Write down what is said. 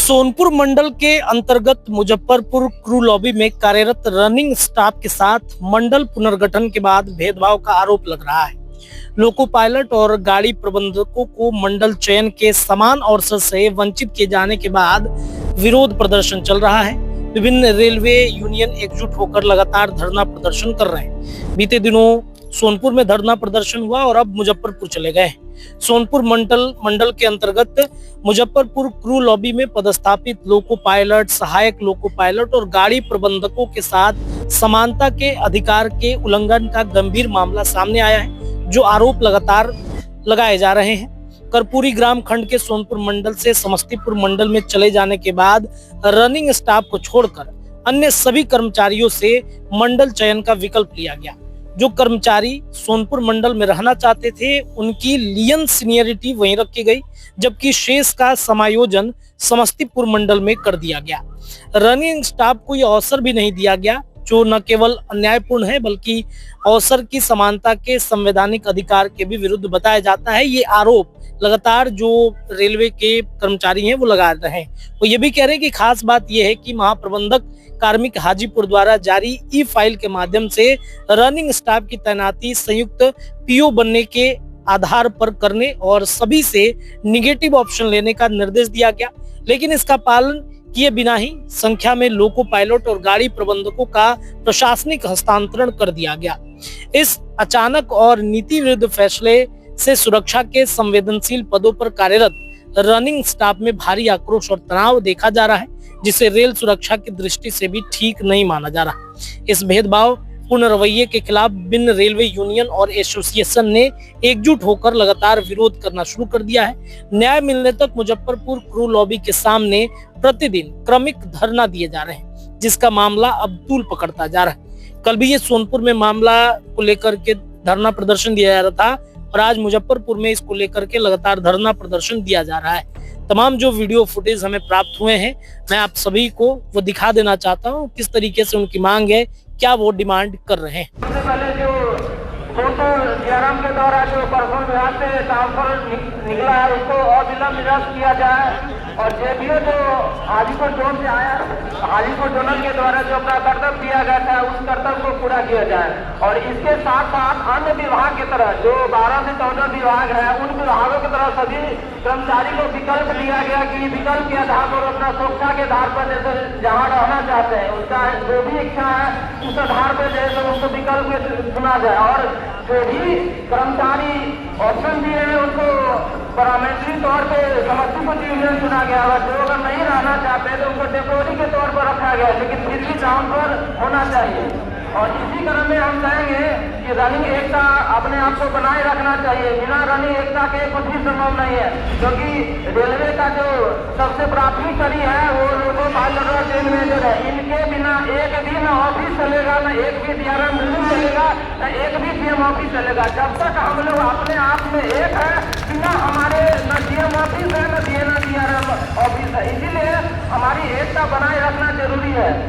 सोनपुर मंडल के अंतर्गत Muzaffarpur crew lobby में कार्यरत रनिंग स्टाफ के साथ मंडल पुनर्गठन के बाद भेदभाव का आरोप लग रहा है। लोको पायलट और गाड़ी प्रबंधकों को मंडल चयन के समान अवसर से वंचित किए जाने के बाद विरोध प्रदर्शन चल रहा है। विभिन्न रेलवे यूनियन एकजुट होकर लगातार धरना प्रदर्शन कर रहे हैं। बीते दिनों सोनपुर में धरना प्रदर्शन हुआ और अब मुजफ्फरपुर चले गए। सोनपुर मंडल के अंतर्गत मुजफ्फरपुर क्रू लॉबी में पदस्थापित लोको पायलट, सहायक लोको पायलट और गाड़ी प्रबंधकों के साथ समानता के अधिकार के उल्लंघन का गंभीर मामला सामने आया है, जो आरोप लगातार लगाए जा रहे हैं। कर्पूरी ग्राम खंड के सोनपुर मंडल से समस्तीपुर मंडल में चले जाने के बाद रनिंग स्टाफ को छोड़कर अन्य सभी कर्मचारियों से मंडल चयन का विकल्प लिया गया। जो कर्मचारी सोनपुर मंडल में रहना चाहते थे, उनकी लियन सीनियरिटी वहीं रखी गई, जबकि शेष का समायोजन समस्तीपुर मंडल में कर दिया गया। रनिंग स्टाफ को यह अवसर भी नहीं दिया गया, जो न केवल अन्यायपूर्ण है बल्कि अवसर की समानता के संवैधानिक अधिकार के भी विरुद्ध बताया जाता है। ये आरोप लगातार जो रेलवे के कर्मचारी हैं वो लगा रहे हैं। वो ये भी कह रहे हैं कि खास बात यह है कि महाप्रबंधक कार्मिक हाजीपुर द्वारा जारी ई फाइल के माध्यम से रनिंग स्टाफ की तैनाती संयुक्त पीओ बनने के आधार पर करने और सभी से निगेटिव ऑप्शन लेने का निर्देश दिया गया, लेकिन इसका पालन किए बिना ही संख्या में लोको पायलट और गाड़ी प्रबंधकों का प्रशासनिक हस्तांतरण कर दिया गया। इस अचानक और नीति विरुद्ध फैसले से सुरक्षा के संवेदनशील पदों पर कार्यरत रनिंग स्टाफ में भारी आक्रोश और तनाव देखा जा रहा है, जिसे रेल सुरक्षा की दृष्टि से भी ठीक नहीं माना जा रहा। इस भेदभाव पूर्ण रवैये के खिलाफ विभिन्न रेलवे यूनियन और एसोसिएशन ने एकजुट होकर लगातार विरोध करना शुरू कर दिया है। न्याय मिलने तक मुजफ्फरपुर क्रू लॉबी के सामने प्रतिदिन क्रमिक धरना दिए जा रहे हैं, जिसका मामला अब तूल पकड़ता जा रहा है। कल भी ये सोनपुर में मामला को लेकर के धरना प्रदर्शन दिया जा रहा था और आज मुजफ्फरपुर में इसको लेकर के लगातार धरना प्रदर्शन दिया जा रहा है। तमाम जो वीडियो फुटेज हमें प्राप्त हुए हैं, मैं आप सभी को वो दिखा देना चाहता हूँ, किस तरीके से उनकी मांग है, क्या वो डिमांड कर रहे हैं। सबसे पहले जो जीआरएम के द्वारा जो परसों विभाग से ट्रांसफर निकला है, उसको अविलंब निरस्त किया जाए और जेबीओ जो हाजीपुर जोन से आया, हाजीपुर जोनल के द्वारा जो अपना कर्तव्य दिया गया था, उस कर्तव्य को पूरा किया जाए। और इसके साथ साथ अन्य विभाग की तरह जो 12 से 14 विभाग है, उन विभागों की तरह सभी कर्मचारी को विकल्प दिया गया कि विकल्प के आधार पर अपना सुरक्षा के आधार पर जैसे जहाँ रहना चाहते हैं, उसका जो भी इच्छा है उस आधार पर जैसे उनको विकल्प चुना जाए। और जो भी कर्मचारी ऑप्शन दिए हैं उनको पार्लियामेंट्री तौर पे समस्तीपुर यूनियन चुना गया है। जो अगर नहीं रहना चाहते तो उनको टेम्पोररी के तौर पर रखा गया, लेकिन फिर भी ट्रांसफर होना चाहिए। और इसी क्रम में हम कहेंगे कि रनिंग एकता अपने आप को बनाए रखना चाहिए। बिना रनिंग एकता के कुछ भी संभव नहीं है, क्योंकि रेलवे का जो सबसे प्राथमिक कड़ी है वो लोको पायलट और ट्रेन मैनेजर है। इनके बिना एक भी न ऑफिस चलेगा, न एक भी डीआरएम बिल्डिंग चलेगा, न एक भी सीएम ऑफिस चलेगा। जब तक हम लोग अपने आप में एक है, बिना हमारे न सीएम ऑफिस है न डीआरएम ऑफिस है। इसीलिए हमारी एकता बनाए रखना जरूरी है।